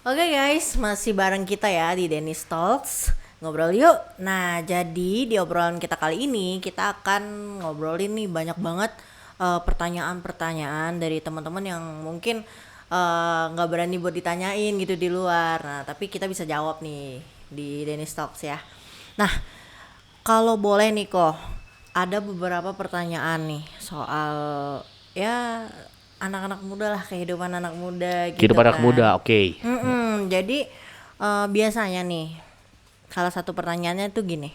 Oke guys, masih bareng kita ya di Dennis Talks. Ngobrol yuk. Nah, jadi di obrolan kita kali ini kita akan ngobrolin nih banyak banget pertanyaan-pertanyaan dari teman-teman yang mungkin nggak berani buat ditanyain gitu di luar. Nah, tapi kita bisa jawab nih di Dennis Talks ya. Nah, kalau boleh nih kok, ada beberapa pertanyaan nih soal ya anak-anak muda lah, kehidupan anak muda gitu Kehidupan anak kan. muda, oke. Jadi biasanya nih, salah satu pertanyaannya tuh gini,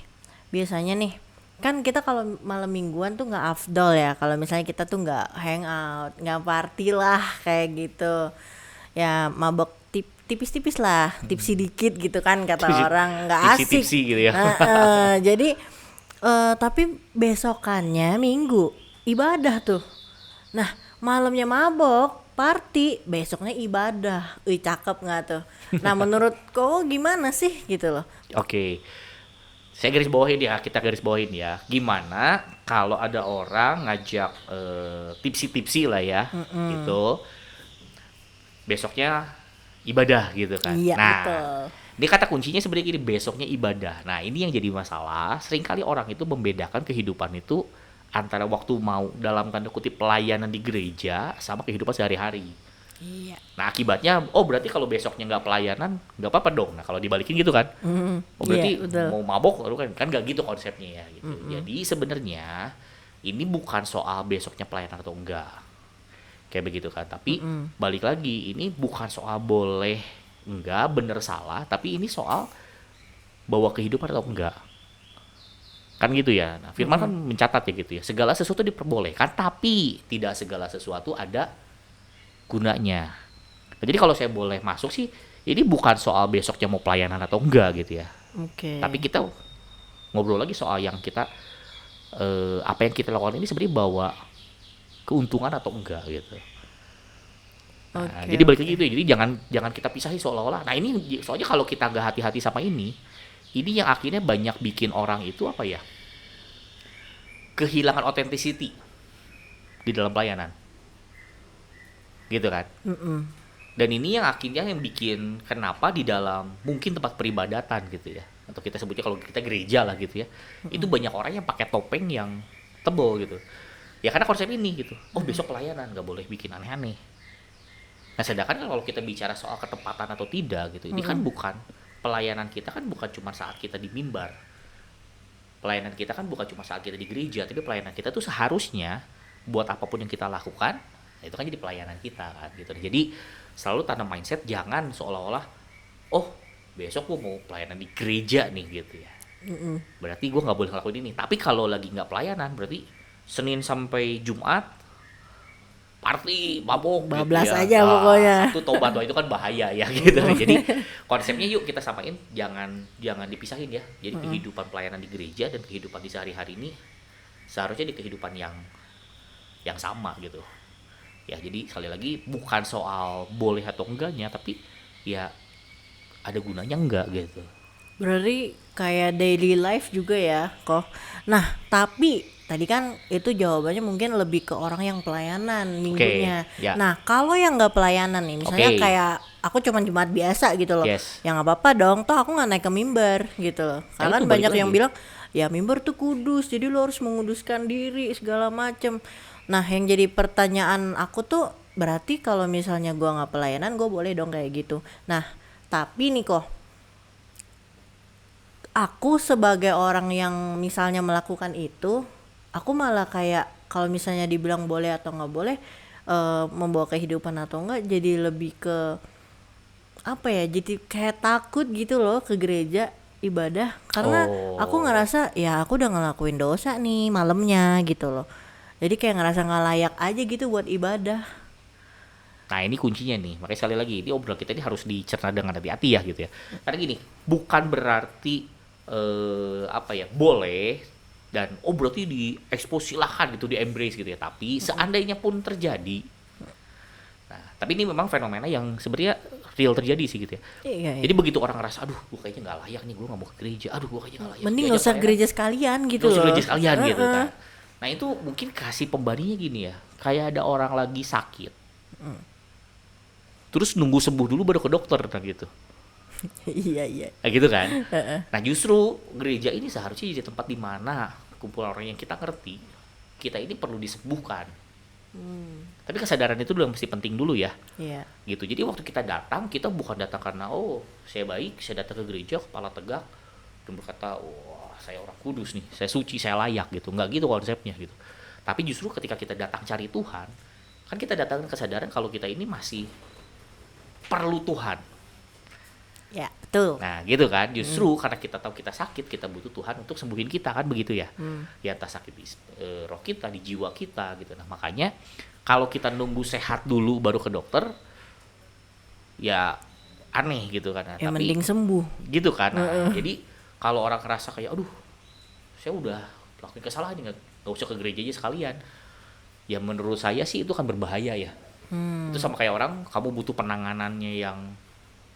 biasanya nih kan kita kalau malam mingguan tuh nggak afdol ya kalau misalnya kita tuh nggak hangout, nggak party lah kayak gitu, ya mabok tipis-tipis lah, tipsi dikit gitu kan kata orang, nggak asik. Tipsi-tipsi gitu ya. Jadi tapi besokannya minggu ibadah tuh. Nah, malamnya mabok, party, besoknya ibadah. Cakep nggak tuh? Nah, menurut kau gimana sih gitu loh? Oke. Saya garis bawahin ya, kita garis bawahin ya. Gimana kalau ada orang ngajak tipsi-tipsi lah ya, gitu. Besoknya ibadah gitu kan. Iya, Nah, betul. ini kata kuncinya sebenarnya gini, besoknya ibadah. Nah, ini yang jadi masalah. Seringkali orang itu membedakan kehidupan itu antara waktu mau dalam tanda kutip pelayanan di gereja sama kehidupan sehari-hari. Iya. Nah, akibatnya, oh berarti kalau besoknya nggak pelayanan, nggak apa-apa dong. Nah, kalau dibalikin gitu kan. Oh Iya, berarti betul. mau mabok lalu kan nggak gitu konsepnya ya gitu. Jadi sebenarnya ini bukan soal besoknya pelayanan atau enggak. Kayak begitu kan. Tapi balik lagi, ini bukan soal boleh enggak, bener salah, tapi ini soal bawa kehidupan atau enggak. Kan gitu ya. Nah, Firman kan mencatat ya gitu ya. Segala sesuatu diperbolehkan, tapi tidak segala sesuatu ada gunanya. Nah, jadi kalau saya boleh masuk sih, ini bukan soal besoknya mau pelayanan atau enggak gitu ya. Tapi Oke. kita ngobrol lagi soal yang kita apa yang kita lakukan ini sebenarnya bawa keuntungan atau enggak gitu. Nah, Oke, jadi balik oke. lagi gitu ya. Jadi jangan jangan kita pisahin seolah-olah. Nah, ini soalnya kalau kita nggak hati-hati sama ini yang akhirnya banyak bikin orang itu apa ya? Kehilangan authenticity di dalam pelayanan. Gitu kan? Dan ini yang akhirnya yang bikin kenapa di dalam mungkin tempat peribadatan gitu ya, atau kita sebutnya kalau kita gereja lah gitu ya, itu banyak orang yang pakai topeng yang tebal gitu. Ya karena konsep ini gitu. Oh besok pelayanan nggak boleh bikin aneh-aneh. Nah sedangkan kan kalau kita bicara soal ketepatan atau tidak gitu, ini kan bukan pelayanan kita kan bukan cuma saat kita di mimbar. Pelayanan kita kan bukan cuma saat kita di gereja, tapi pelayanan kita tuh seharusnya buat apapun yang kita lakukan, nah itu kan jadi pelayanan kita kan gitu. Jadi selalu tanam mindset jangan seolah-olah oh besok gue mau pelayanan di gereja nih gitu ya. Berarti gue nggak boleh ngelakuin ini. Tapi kalau lagi nggak pelayanan berarti Senin sampai Jumat party mabok gitu Bablas ya. aja Nah, pokoknya. Sabtu tobat wah itu kan bahaya ya gitu. Jadi konsepnya yuk kita samain jangan jangan dipisahin ya. Jadi kehidupan pelayanan di gereja dan kehidupan di sehari-hari ini seharusnya di kehidupan yang sama gitu. Ya jadi sekali lagi bukan soal boleh atau enggaknya tapi ya ada gunanya enggak gitu. Berarti kayak daily life juga ya, kok. Nah, tapi tadi kan itu jawabannya mungkin lebih ke orang yang pelayanan Oke, minggunya. ya. Nah, kalau yang nggak pelayanan nih, misalnya Oke. kayak aku cuma jemaat biasa gitu loh, Yes. ya nggak apa-apa dong, toh aku nggak naik ke mimbar gitu loh. Nah, Karena itu kan balik banyak yang lagi. bilang, ya mimbar tuh kudus, jadi lo harus menguduskan diri segala macem. Nah, yang jadi pertanyaan aku tuh berarti kalau misalnya gua nggak pelayanan, gue boleh dong kayak gitu. Nah, tapi nih kok aku sebagai orang yang misalnya melakukan itu, aku malah kayak kalau misalnya dibilang boleh atau nggak boleh, membawa kehidupan atau enggak, jadi lebih ke apa ya? Jadi kayak takut gitu loh ke gereja ibadah karena aku Oh. ngerasa ya aku udah ngelakuin dosa nih malamnya gitu loh. Jadi kayak ngerasa nggak layak aja gitu buat ibadah. Nah, ini kuncinya nih. Makanya sekali lagi, ini obrolan kita ini harus dicerna dengan hati-hati ya gitu ya. Karena gini, bukan berarti apa ya, boleh dan oh berarti di expose silahkan gitu, di embrace gitu ya. Tapi seandainya pun terjadi, nah, tapi ini memang fenomena yang sebenarnya real terjadi sih gitu ya. Iya, Jadi iya. begitu orang ngerasa, aduh, gue kayaknya nggak layak nih, gue nggak mau ke gereja, aduh, gue kayaknya nggak layak Mending nggak diajak usah pelayanan, gereja sekalian gitu nggak usah loh. gereja sekalian gitu Heeh. kan. Nah itu mungkin kasih pembandingnya gini ya, kayak ada orang lagi sakit, terus nunggu sembuh dulu baru ke dokter, nah gitu. Iya, iya. Nah gitu kan. Nah justru gereja ini seharusnya jadi tempat di mana kumpulan orang yang kita ngerti, kita ini perlu disembuhkan. Tapi kesadaran itu dulu yang mesti penting dulu ya. Iya. Gitu. Jadi waktu kita datang, kita bukan datang karena saya baik, saya datang ke gereja kepala tegak dan berkata, wah saya orang kudus nih, saya suci, saya layak gitu. Nggak gitu konsepnya gitu. Tapi justru ketika kita datang cari Tuhan, kan kita datang dengan kesadaran kalau kita ini masih perlu Tuhan. Ya, betul. Nah gitu kan, justru karena kita tahu kita sakit, kita butuh Tuhan untuk sembuhin kita kan begitu ya. Di atas sakit di roh kita, di jiwa kita gitu. Nah makanya kalau kita nunggu sehat dulu baru ke dokter, ya aneh gitu kan. Nah, Yang tapi penting sembuh. gitu kan. Nah, jadi kalau orang ngerasa kayak, aduh saya udah lakuin kesalahan, nggak usah ke gereja aja sekalian. Ya menurut saya sih itu kan berbahaya ya. Itu sama kayak orang, kamu butuh penanganannya yang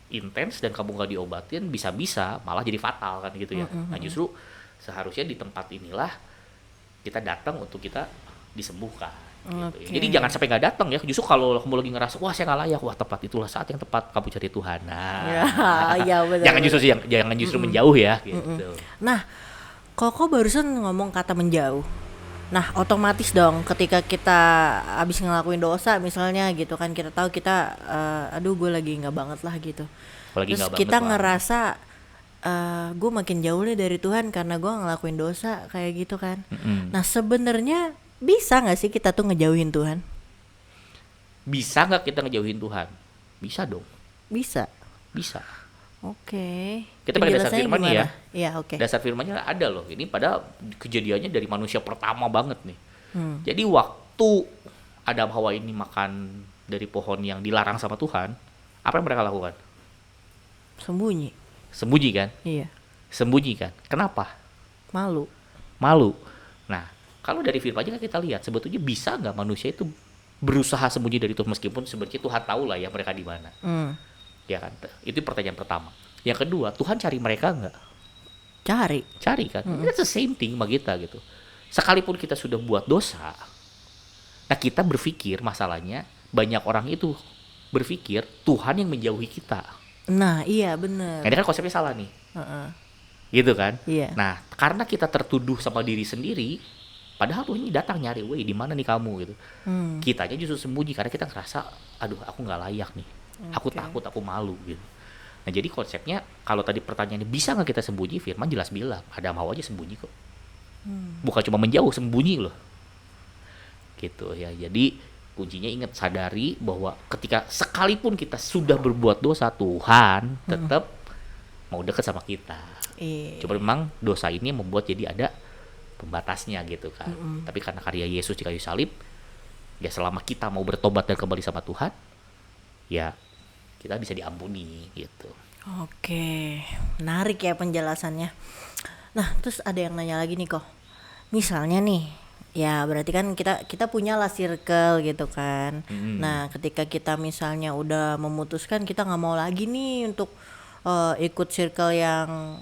intens dan kamu nggak diobatin, bisa-bisa malah jadi fatal kan gitu ya. Nah justru seharusnya di tempat inilah kita datang untuk kita disembuhkan gitu ya. Jadi jangan sampai nggak datang ya. Justru kalau kamu lagi ngerasa wah saya nggak layak, wah tepat, itulah saat yang tepat kamu cari Tuhan. Nah Ya, betul. jangan justru sih, jangan justru menjauh ya gitu. Nah, Koko barusan ngomong kata menjauh. Nah, otomatis dong ketika kita abis ngelakuin dosa misalnya gitu kan, kita tahu kita aduh gue lagi nggak banget lah gitu. Apalagi Terus nggak banget kita lah. ngerasa gue makin jauh nih dari Tuhan karena gue ngelakuin dosa kayak gitu kan. Nah, sebenarnya bisa nggak sih kita tuh ngejauhin Tuhan? Bisa nggak kita ngejauhin Tuhan? Bisa dong, Bisa. bisa. Oke. Kita pakai dasar Penjelasannya firman nih ya. gimana? Iya, oke. Dasar firmannya ada loh. Ini pada kejadiannya dari manusia pertama banget nih. Jadi waktu Adam Hawa ini makan dari pohon yang dilarang sama Tuhan, apa yang mereka lakukan? Sembunyi. Sembunyi kan? Iya. Sembunyi kan? Kenapa? Malu. Malu. Nah, kalau dari firmannya kan kita lihat sebetulnya bisa nggak manusia itu berusaha sembunyi dari Tuhan, meskipun sebenarnya Tuhan tahu lah ya mereka di mana. Ya kan? Itu pertanyaan pertama. Yang kedua, Tuhan cari mereka nggak? Cari kan? It's the same thing sama kita gitu. Sekalipun kita sudah buat dosa, nah kita berpikir masalahnya, banyak orang itu berpikir Tuhan yang menjauhi kita. Nah, iya bener. Nah, ini kan konsepnya salah nih. Heeh. Gitu kan? Iya. Nah, karena kita tertuduh sama diri sendiri, padahal Tuhan ini datang nyari, woi di mana nih kamu gitu. Kitanya justru sembunyi karena kita ngerasa, aduh aku nggak layak nih. Aku takut, aku malu gitu. Nah jadi konsepnya kalau tadi pertanyaannya bisa nggak kita sembunyi, firman jelas bilang Adam Hawa aja sembunyi kok. Bukan cuma menjauh, sembunyi loh. Gitu ya. Jadi kuncinya ingat, sadari bahwa ketika sekalipun kita sudah berbuat dosa, Tuhan tetap mau dekat sama kita. Cuma memang dosa ini membuat jadi ada pembatasnya gitu kan. Tapi karena karya Yesus di kayu salib, ya selama kita mau bertobat dan kembali sama Tuhan, ya kita bisa diampuni gitu. Oke, menarik ya penjelasannya. Nah, terus ada yang nanya lagi nih kok. Misalnya nih, ya berarti kan kita punya lah circle gitu kan. Nah, ketika kita misalnya udah memutuskan kita nggak mau lagi nih untuk ikut circle yang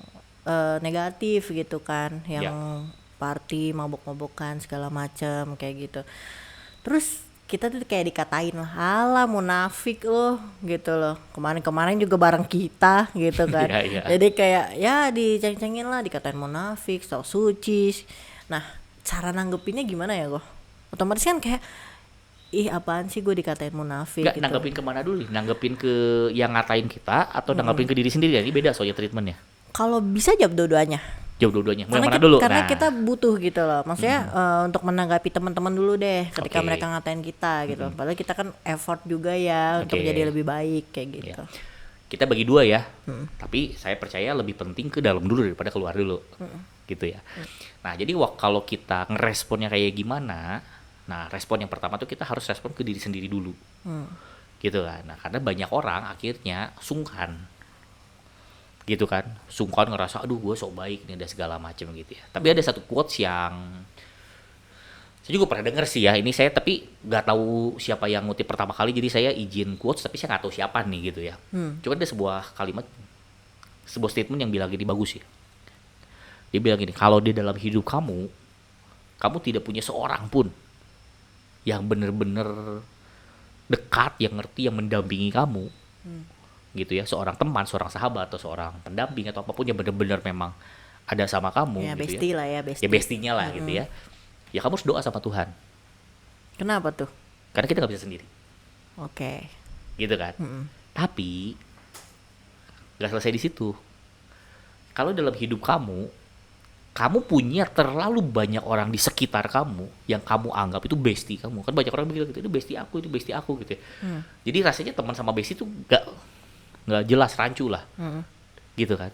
negatif gitu kan, yang party, mabok-mabokan segala macam kayak gitu. Terus kita tuh kayak dikatain lah, alah munafik loh gitu loh, kemarin juga bareng kita gitu kan. Jadi kayak ya diceng-cengin lah, dikatain munafik, sok suci. Nah cara nanggepinnya gimana ya kok? Otomatis kan kayak ih apaan sih gue dikatain munafik. Nggak, gitu. nanggepin kemana dulu nih? Nanggepin ke yang ngatain kita atau nanggepin ke diri sendiri? Ini beda soalnya treatmentnya. Kalau bisa jawab dua-duanya. Jauh dua-duanya. Karena Mana dulu? Karena Nah, kita butuh gitu loh. Maksudnya untuk menanggapi teman-teman dulu deh ketika Oke. mereka ngatain kita gitu. Padahal kita kan effort juga ya untuk Oke. menjadi lebih baik kayak gitu. Ya. Kita bagi dua ya. Tapi saya percaya lebih penting ke dalam dulu daripada keluar dulu. Gitu ya. Nah, jadi kalau kita ngeresponnya kayak gimana? Nah, respon yang pertama tuh kita harus respon ke diri sendiri dulu. Gitu kan. Nah, karena banyak orang akhirnya sungkan. Gitu kan, sungkan ngerasa aduh gue sok baik nih, ada segala macam gitu ya. Tapi ada satu quotes yang saya juga pernah denger sih ya, ini saya tapi nggak tahu siapa yang ngutip pertama kali, jadi saya izin quotes tapi saya nggak tahu siapa nih gitu ya. Cuma ada sebuah kalimat, sebuah statement yang bilang gini, bagus ya. Dia bilang gini, kalau di dalam hidup kamu tidak punya seorang pun yang bener-bener dekat, yang ngerti, yang mendampingi kamu, gitu ya, seorang teman, seorang sahabat, atau seorang pendamping atau apapun yang benar-benar memang ada sama kamu, Ya gitu ya, bestie lah ya, ya bestie. bestinya lah, gitu ya, ya kamu harus doa sama Tuhan, Kenapa tuh? karena kita nggak bisa sendiri, Oke. gitu kan. Tapi nggak selesai di situ. Kalau dalam hidup kamu punya terlalu banyak orang di sekitar kamu yang kamu anggap itu bestie kamu. Kan banyak orang bilang gitu, itu bestie aku gitu ya. Jadi rasanya teman sama bestie itu nggak jelas, rancu lah, gitu kan.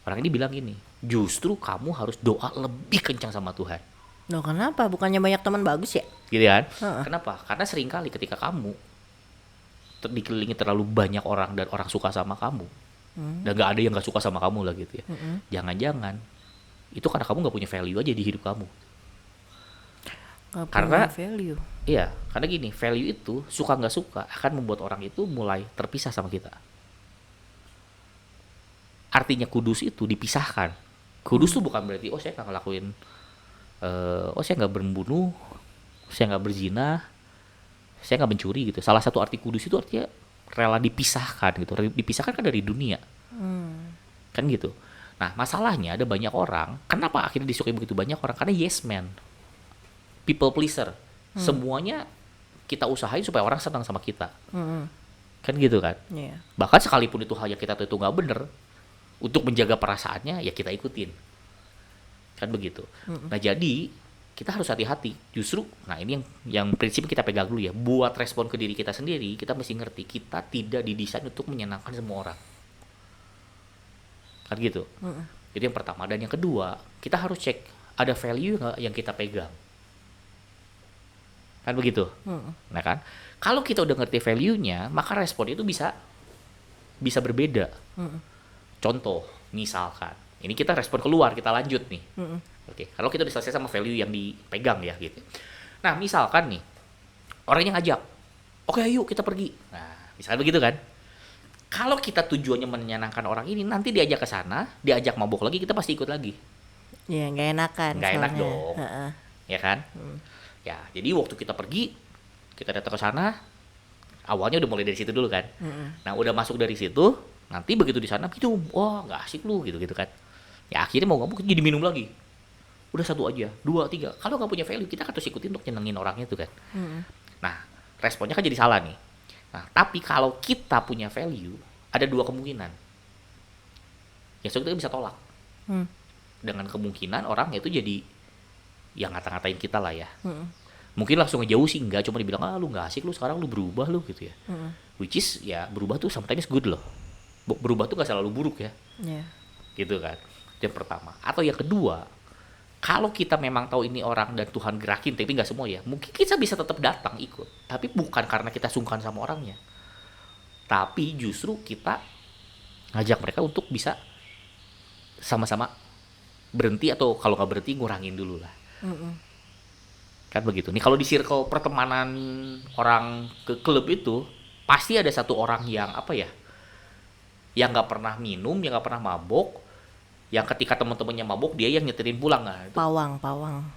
Orang ini bilang gini, justru kamu harus doa lebih kencang sama Tuhan, Loh kenapa? Bukannya banyak teman bagus ya? gitu kan. Heeh. Kenapa? Karena seringkali ketika kamu dikelilingi terlalu banyak orang dan orang suka sama kamu, dan nggak ada yang nggak suka sama kamu lah gitu ya. Jangan-jangan itu karena kamu nggak punya value aja di hidup kamu. Gak Karena punya value. iya, karena gini, value itu suka nggak suka akan membuat orang itu mulai terpisah sama kita. Artinya kudus itu dipisahkan. Kudus tuh bukan berarti saya nggak ngelakuin, saya nggak membunuh, saya nggak berzina, saya nggak mencuri gitu. Salah satu arti kudus itu artinya rela dipisahkan gitu. Dipisahkan kan dari dunia, kan gitu. Nah masalahnya ada banyak orang. Kenapa akhirnya disukai begitu banyak orang? Karena yes man, people pleaser. Semuanya kita usahain supaya orang senang sama kita, kan gitu kan. Iya. Bahkan sekalipun itu hal yang kita tahu itu nggak bener, untuk menjaga perasaannya ya kita ikutin, kan begitu. Nah jadi kita harus hati-hati justru. Nah ini yang prinsip kita pegang dulu ya, buat respon ke diri kita sendiri. Kita mesti ngerti kita tidak didesain untuk menyenangkan semua orang, kan gitu. Itu yang pertama. Dan yang kedua, kita harus cek ada value nggak yang kita pegang, kan begitu. Nah kan, kalau kita udah ngerti value-nya, maka respon itu bisa berbeda. Contoh, misalkan, ini kita respon keluar, kita lanjut nih. Oke, kalau kita udah selesai sama value yang dipegang ya gitu. Nah, misalkan nih, orangnya ngajak, oke ayo kita pergi. Nah, misalkan begitu kan. Kalau kita tujuannya menyenangkan orang ini, nanti diajak ke sana, diajak mabuk lagi, kita pasti ikut lagi. Iya nggak enakan. Nggak enak soalnya. dong. Heeh. Ya kan? Ya, jadi waktu kita pergi, kita datang ke sana, awalnya udah mulai dari situ dulu kan. Nah, udah masuk dari situ, nanti begitu di sana minum, wah nggak asik lu gitu kan. Ya akhirnya mau nggak mau jadi minum lagi. Udah satu aja, dua, tiga. Kalau nggak punya value, kita kan terus ikutin untuk nyenengin orangnya tuh kan. Nah, responnya kan jadi salah nih. Nah, tapi kalau kita punya value, ada dua kemungkinan. Ya, so kita bisa tolak. Dengan kemungkinan orang itu jadi yang ngata-ngatain kita lah ya. Mungkin langsung ngejauh sih enggak, cuma dibilang lu nggak asik, lu sekarang lu berubah lu gitu ya. Which is ya berubah tuh sometimes good loh. Berubah tuh gak selalu buruk ya. Iya. Gitu kan. Yang pertama. Atau yang kedua, kalau kita memang tahu ini orang dan Tuhan gerakin, tapi nggak semua ya, mungkin kita bisa tetap datang ikut. Tapi bukan karena kita sungkan sama orangnya, tapi justru kita ngajak mereka untuk bisa sama-sama berhenti, atau kalau nggak berhenti ngurangin dulu lah. Kan begitu. Nih kalau di circle pertemanan orang ke klub itu, pasti ada satu orang yang apa ya, yang nggak pernah minum, yang nggak pernah mabok, yang ketika teman-temannya mabok dia yang nyeterin pulang. Nah, itu Pawang.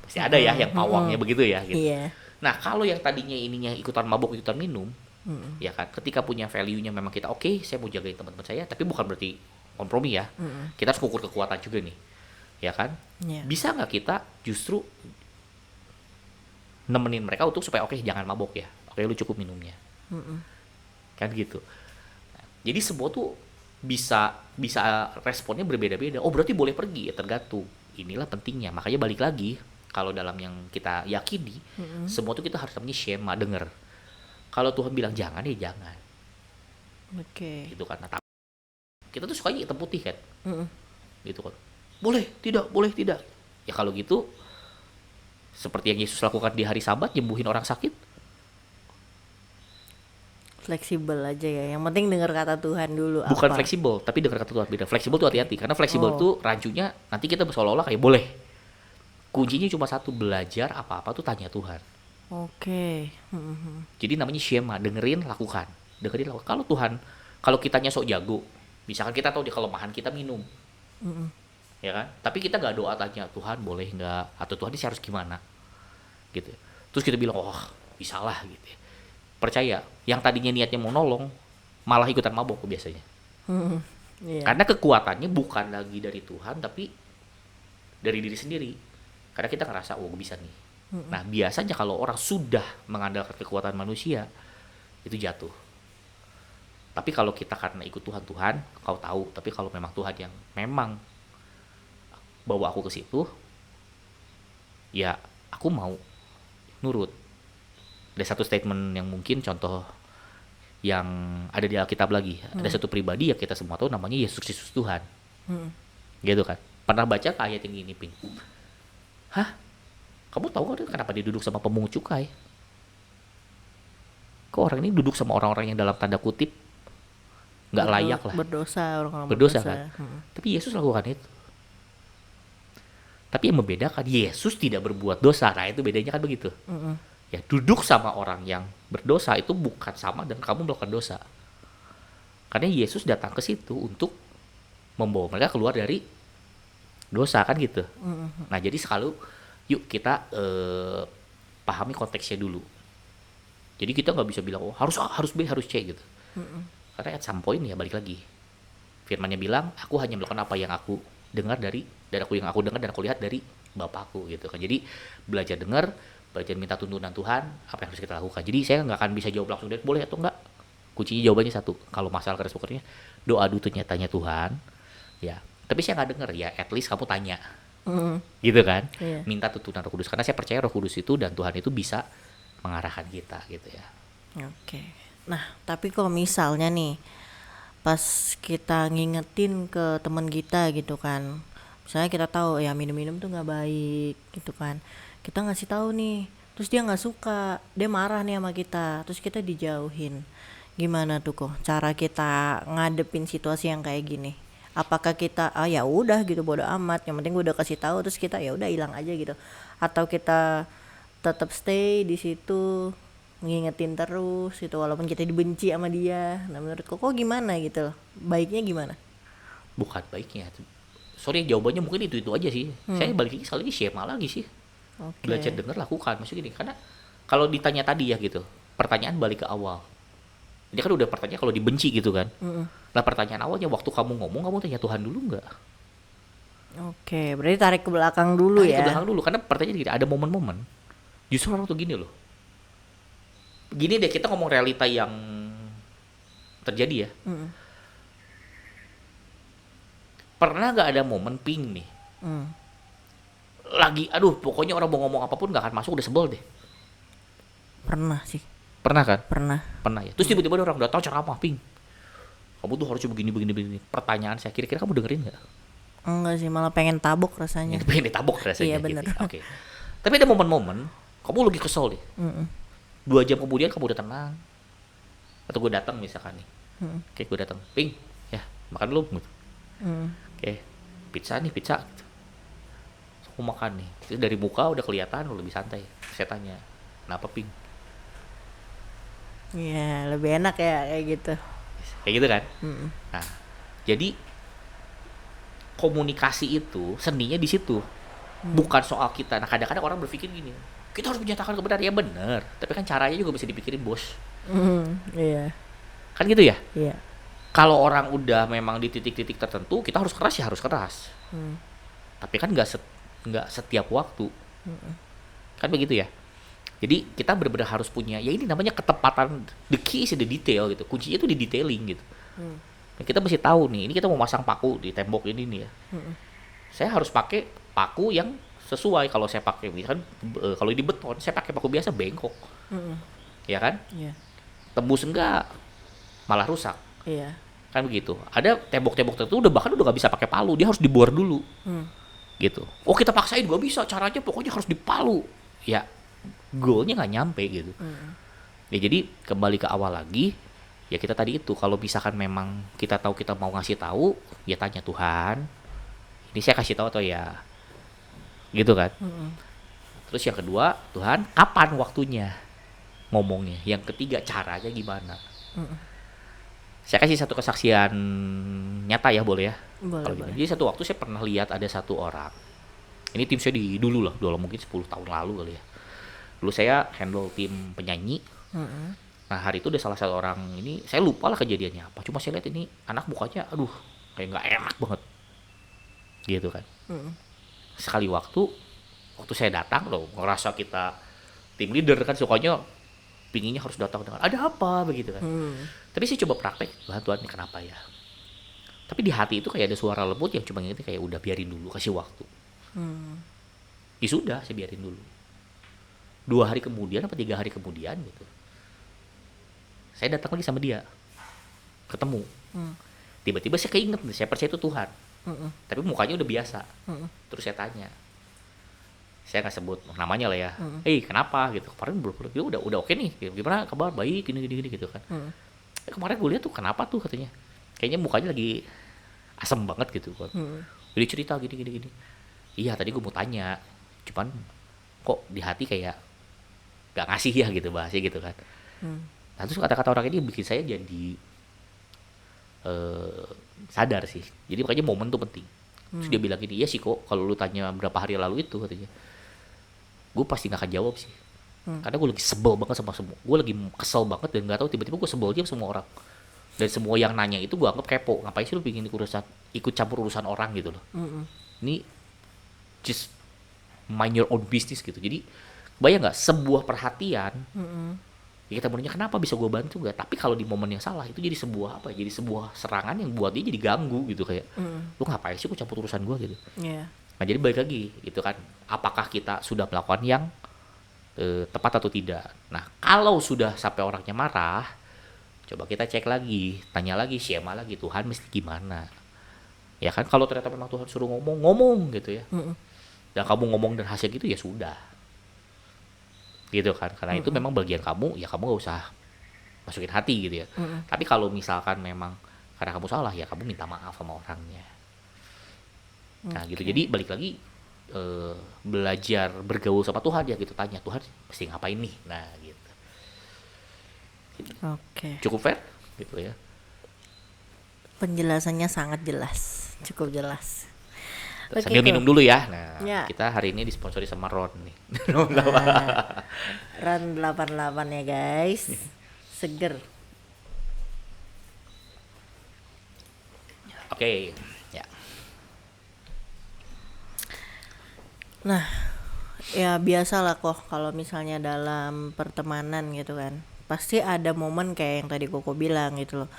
pasti ada ya yang pawangnya begitu ya gitu. Iya. Nah kalau yang tadinya ininya ikutan mabok, ikutan minum, ya kan, ketika punya value-nya memang kita oke, saya mau jagain teman-teman saya, tapi bukan berarti kompromi ya. Kita harus ukur kekuatan juga nih, ya kan. Iya. Bisa nggak kita justru nemenin mereka untuk supaya oke jangan mabok ya, oke lu cukup minumnya, kan gitu. Nah, jadi semua tuh bisa responnya berbeda-beda. Oh berarti boleh pergi ya, tergantung. Inilah pentingnya, makanya balik lagi, kalau dalam yang kita yakini, semua tuh kita harus namanya shema, denger. Kalau Tuhan bilang jangan ya jangan, Oke. gitu kan. Nah, kita tuh sukanya hitam putih kan, gitu kan. Boleh tidak. Ya kalau gitu, seperti yang Yesus lakukan di hari Sabat, nyembuhin orang sakit. Fleksibel aja ya. Yang penting dengar kata Tuhan dulu. Bukan apa. fleksibel, tapi dengar kata Tuhan. Beda. Fleksibel tuh hati-hati, karena fleksibel Oh. tuh rancunya nanti kita seolah-olah kayak boleh. Kuncinya cuma satu, belajar apa-apa tuh tanya Tuhan. Oke. Jadi namanya shema, dengerin, lakukan. Dengerin, lakukan. Kalau Tuhan, kalau kitanya sok jago, misalkan kita tahu di kelemahan kita minum, ya kan? Tapi kita nggak doa tanya Tuhan boleh nggak, atau Tuhan ini saya harus gimana, gitu. Terus kita bilang, oh bisa lah, gitu. percaya yang tadinya niatnya mau nolong malah ikutan mabok biasanya. Iya. Karena kekuatannya bukan lagi dari Tuhan tapi dari diri sendiri. Karena kita ngerasa gue bisa nih. Nah biasanya kalau orang sudah mengandalkan kekuatan manusia itu jatuh. Tapi kalau kita karena ikut Tuhan, kau tahu. Tapi kalau memang Tuhan yang memang bawa aku ke situ, ya aku mau nurut. Ada satu statement yang mungkin contoh yang ada di Alkitab lagi. Ada satu pribadi yang kita semua tahu namanya Yesus Kristus Tuhan. Gitu kan. Pernah baca ayat yang gini, Ping? Hah? Kamu tahu kan kenapa dia duduk sama pemungut cukai? Kok orang ini duduk sama orang-orang yang dalam tanda kutip nggak layak lah. Berdosa, orang-orang Berdosa kan. Tapi Yesus lakukan itu. Tapi yang membedakan Yesus tidak berbuat dosa. Nah itu bedanya kan begitu. Ya duduk sama orang yang berdosa itu bukan sama dengan kamu melakukan dosa. Karena Yesus datang ke situ untuk membawa mereka keluar dari dosa kan gitu. Nah jadi selalu yuk kita pahami konteksnya dulu. Jadi kita nggak bisa bilang oh harus B harus C gitu. Karena at some point ya balik lagi. Firman-Nya bilang aku hanya melakukan apa yang aku dengar dari aku yang aku dengar dan aku lihat dari Bapakku gitu kan. Jadi belajar dengar, belajar minta tuntunan Tuhan apa yang harus kita lakukan. Jadi saya nggak akan bisa jawab langsung dari boleh atau enggak. Kuncinya jawabannya satu. Kalau masalah keras pokernya doa dulu tanya Tuhan. Ya. Tapi saya nggak dengar ya. At least kamu tanya. Gitu kan. Iya. Minta tuntunan Roh Kudus. Karena saya percaya Roh Kudus itu dan Tuhan itu bisa mengarahkan kita gitu ya. Oke. Nah, tapi kalau misalnya nih pas kita ngingetin ke teman kita gitu kan, misalnya kita tahu ya minum-minum tuh nggak baik gitu kan, kita ngasih tahu nih, terus dia nggak suka, dia marah nih sama kita, terus kita dijauhin, gimana tuh kok cara kita ngadepin situasi yang kayak gini? Apakah kita ya udah gitu bodo amat, yang penting gue udah kasih tahu, terus kita ya udah hilang aja gitu, atau kita tetap stay di situ ngingetin terus gitu walaupun kita dibenci sama dia. Nah menurut kok gimana gitu loh, baiknya gimana? Bukan baiknya. Sorry jawabannya mungkin itu aja sih. Saya balik lagi sekali lagi Shema lagi sih. Oke. Belajar dengar lakukan. Maksudnya gini, karena kalau ditanya tadi ya gitu, pertanyaan balik ke awal. Dia kan udah pertanyaan kalau dibenci gitu kan. Nah pertanyaan awalnya waktu kamu ngomong kamu tanya Tuhan dulu nggak? Oke, berarti tarik ke belakang dulu Ke ya. belakang dulu karena pertanyaan gini, ada momen-momen. Justru orang tuh gini loh. Gini deh kita ngomong realita yang terjadi ya. Pernah nggak ada momen Ping nih? Lagi, aduh pokoknya orang mau ngomong apapun nggak akan masuk udah sebel deh. Pernah sih. Pernah kan? Pernah Ya. Terus tiba-tiba ada orang datang ceramah Ping. Kamu tuh harusnya begini. Pertanyaan saya kira-kira kamu dengerin nggak? Enggak sih, malah pengen tabok rasanya. Ini pengen ditabok rasanya. Iya, bener. Gitu. Oke. Tapi ada momen-momen kamu lagi kesel deh. 2 jam kemudian kamu udah tenang. Atau gue datang misalkan nih. Oke, gue datang. Ping, ya makan dulu. Gitu. Oke, pizza. Gitu. Aku makan nih. Terus dari muka udah kelihatan lu lebih santai. Saya tanya, kenapa Ping? Iya, lebih enak ya kayak gitu. Kayak gitu kan? Nah, jadi komunikasi itu seninya di situ. Bukan soal kita. Nah, kadang-kadang orang berpikir gini, kita harus menyatakan kebenaran. Ya benar, tapi kan caranya juga bisa dipikirin bos. Iya. Kan gitu ya? Iya. Kalau orang udah memang di titik-titik tertentu, kita harus keras ya harus keras. Tapi kan nggak setiap waktu. Kan begitu ya? Jadi kita benar-benar harus punya, ya ini namanya ketepatan, the key is in the detail gitu. Kuncinya itu di detailing gitu. Dan kita mesti tahu nih, ini kita mau masang paku di tembok ini nih ya. Saya harus pakai paku yang sesuai. Kalau saya pakai misalkan kalau di beton, saya pakai paku biasa bengkok. Ya kan? Iya. Tembus enggak, malah rusak. Iya. Kan begitu. Ada tembok-tembok tertentu bahkan udah nggak bisa pakai palu, dia harus dibor dulu. Gitu. Oh kita paksain gak bisa, caranya pokoknya harus dipalu. Ya goalnya nggak nyampe gitu. Ya jadi kembali ke awal lagi, ya kita tadi itu kalau misalkan memang kita tahu kita mau ngasih tahu, ya tanya Tuhan. Ini saya kasih tahu atau ya, gitu kan. Terus yang kedua, Tuhan kapan waktunya ngomongnya. Yang ketiga caranya gimana. Saya kasih satu kesaksian nyata ya boleh ya. Boleh. Jadi satu waktu saya pernah lihat ada satu orang. Ini tim saya dulu mungkin 10 tahun lalu kali ya. Dulu saya handle tim penyanyi. Nah hari itu ada salah satu orang ini, saya lupa lah kejadiannya apa, cuma saya lihat ini anak mukanya aduh kayak nggak enak banget gitu kan. Sekali waktu saya datang loh, ngerasa kita tim leader kan sukanya pinginnya harus datang dengan ada apa begitu kan. Tapi saya coba praktek, Tuhan ini kenapa ya, tapi di hati itu kayak ada suara lembut yang cuma ngingetin kayak udah biarin dulu, kasih waktu. Ya sudah, saya biarin dulu. 2 hari kemudian apa 3 hari kemudian gitu, saya datang lagi sama dia, ketemu. Tiba-tiba saya keinget, saya percaya itu Tuhan. Tapi mukanya udah biasa. Terus saya tanya, saya nggak sebut namanya lah ya. Kenapa gitu? Kemarin dia udah oke nih. Gimana kabar? Baik, gini gitu kan. Kemarin gue lihat tuh kenapa tuh katanya. Kayaknya mukanya lagi asem banget gitu kan. Jadi cerita gini. Iya tadi gue mau tanya, cuman kok di hati kayak gak ngasih ya gitu bahasanya gitu kan. Nah terus kata-kata orang ini bikin saya jadi sadar sih. Jadi makanya momen tuh penting. Terus dia bilang gini, iya sih kok kalau lu tanya berapa hari lalu itu katanya, gue pasti gak akan jawab sih. Karena gue lagi sebel banget sama semua. Gue lagi kesel banget dan gak tahu tiba-tiba gue sebel aja sama semua orang. Dan semua yang nanya itu gue anggap kepo. Ngapain sih lu bikin ikut campur urusan orang gitu loh. Ini just mind your own business gitu. Jadi bayang nggak sebuah perhatian, ya kita menanya kenapa bisa gue bantu nggak? Tapi kalau di momen yang salah itu jadi sebuah apa ya? Jadi sebuah serangan yang buat dia jadi ganggu gitu kayak, lu ngapain sih kok campur urusan gue gitu? Nah jadi balik lagi gitu kan, apakah kita sudah melakukan yang tepat atau tidak? Nah kalau sudah sampai orangnya marah, coba kita cek lagi, tanya lagi, siapa lagi Tuhan mesti gimana? Ya kan kalau ternyata memang Tuhan suruh ngomong gitu ya, dan kamu ngomong dan hasil gitu ya sudah. Gitu kan, karena itu memang bagian kamu, ya kamu gak usah masukin hati gitu ya. Tapi kalau misalkan memang karena kamu salah, ya kamu minta maaf sama orangnya. Nah gitu, jadi balik lagi belajar bergaul sama Tuhan ya gitu, tanya Tuhan mesti ngapain nih, nah gitu. Cukup fair gitu ya. Penjelasannya sangat jelas, cukup jelas. Sambil minum dulu ya. Nah, kita hari ini disponsori sama Ron nih. Ron 88 ya guys. Seger. Oke, ya. Nah, ya biasalah kok kalau misalnya dalam pertemanan gitu kan. Pasti ada momen kayak yang tadi Koko bilang gitu loh.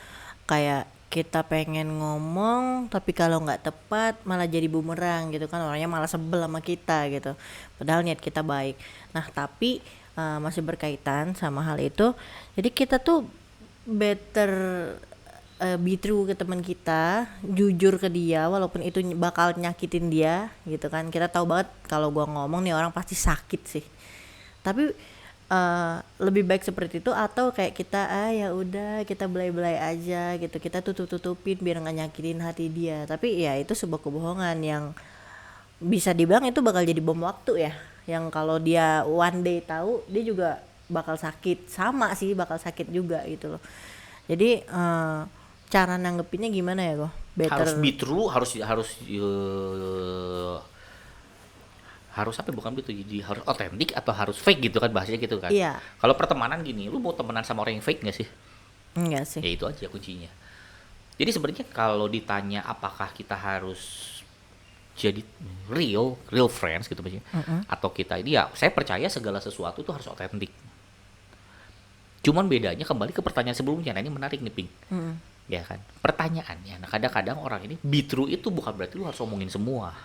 Kayak kita pengen ngomong tapi kalau nggak tepat malah jadi bumerang gitu kan, orangnya malah sebel sama kita gitu padahal niat kita baik. Nah tapi masih berkaitan sama hal itu, jadi kita tuh better be true ke teman kita, jujur ke dia walaupun itu bakal nyakitin dia gitu kan. Kita tahu banget kalau gua ngomong nih orang pasti sakit sih, tapi lebih baik seperti itu atau kayak kita ya udah kita belai-belai aja gitu, kita tutupin biar nggak nyakitin hati dia. Tapi ya itu sebuah kebohongan yang bisa dibilang itu bakal jadi bom waktu ya, yang kalau dia one day tahu dia juga bakal sakit, sama sih bakal sakit juga gitu loh. Jadi cara nanggepinnya gimana ya kok? Harus be true, harus apa bukan gitu, jadi harus otentik atau harus fake gitu kan bahasanya gitu kan. Iya. Kalau pertemanan gini, lu mau temenan sama orang yang fake nggak sih? Enggak sih. Ya itu aja kuncinya. Jadi sebenarnya kalau ditanya apakah kita harus jadi real friends gitu maksudnya, atau kita ini ya saya percaya segala sesuatu itu harus otentik. Cuman bedanya kembali ke pertanyaan sebelumnya, nah ini menarik nih Ping. Ya kan, pertanyaannya, nah kadang-kadang orang ini be true itu bukan berarti lu harus omongin semua.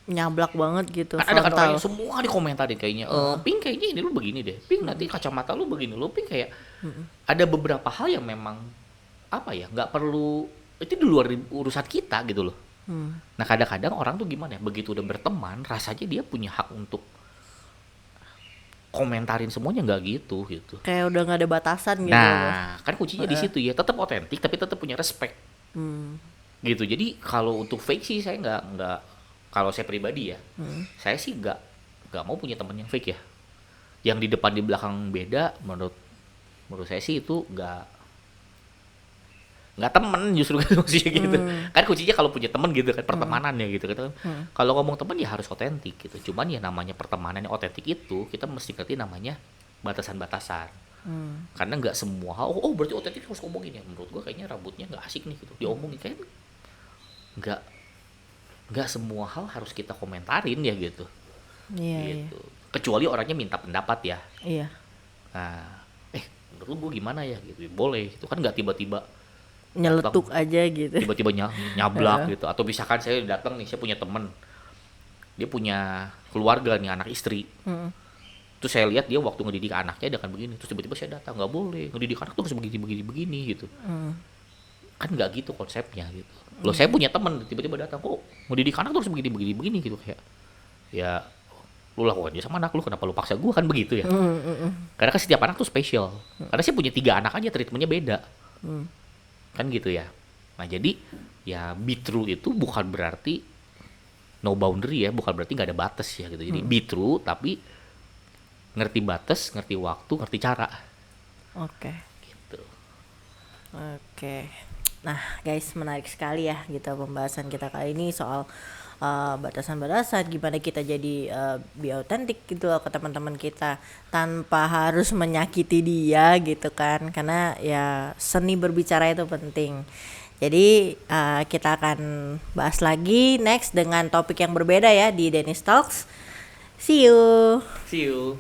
Nyablak banget gitu. Kan ada kan orang yang semua dikomentarin kayaknya, Ping kayaknya ini lu begini deh, Ping nanti kacamata lu begini, lu Ping kayak ada beberapa hal yang memang apa ya nggak perlu, itu di luar urusan kita gitu loh. Nah kadang-kadang orang tuh gimana ya, begitu udah berteman rasanya dia punya hak untuk komentarin semuanya, nggak gitu. Kayak udah nggak ada batasan gitu. Nah kan kuncinya di situ ya, tetap otentik tapi tetap punya respect. Gitu. Jadi kalau untuk fake sih saya nggak kalau saya pribadi ya, saya sih nggak mau punya teman yang fake ya, yang di depan di belakang beda. Menurut saya sih itu nggak temen justru kan maksudnya gitu. Kan kuncinya kalau punya temen gitu kan pertemanannya gitu kan. Kalau ngomong temen ya harus otentik gitu. Cuman ya namanya pertemanan yang otentik itu kita mesti ngerti namanya batasan-batasan. Karena nggak semua hal, oh berarti otentik harus ngomongin ya. Menurut gue kayaknya rambutnya nggak asik nih gitu diomongin, kayak nggak nggak semua hal harus kita komentarin ya gitu. Iya, Gitu. Kecuali orangnya minta pendapat ya. iya. Nah, menurut gue gimana ya gitu. Boleh. Itu kan nggak tiba-tiba Nyeletuk aja gitu. tiba-tiba nyablak gitu. Atau misalkan saya datang nih, saya punya temen, dia punya keluarga nih, anak istri. Terus saya lihat dia waktu ngedidik anaknya dia kan begini, terus tiba-tiba saya datang, nggak boleh, ngedidik anak tuh harus begini gitu. Kan nggak gitu konsepnya gitu. Loh saya punya temen tiba-tiba datang, kok ngedidik anak tuh harus begini gitu, kayak ya lu lakukan aja sama anak lu, kenapa lu paksa gua, kan begitu ya. Karena kan setiap anak tuh spesial, karena saya punya 3 anak aja treatmentnya beda, kan gitu ya. Nah jadi ya be true itu bukan berarti no boundary ya, bukan berarti nggak ada batas ya gitu. Jadi be true tapi ngerti batas, ngerti waktu, ngerti cara. Oke. Gitu. Oke. Nah, guys, menarik sekali ya gitu pembahasan kita kali ini soal batasan-batasan, gimana kita jadi be authentic gitu loh ke teman-teman kita tanpa harus menyakiti dia gitu kan. Karena ya seni berbicara itu penting. Jadi kita akan bahas lagi next dengan topik yang berbeda ya di Dennis Talks. See you. See you.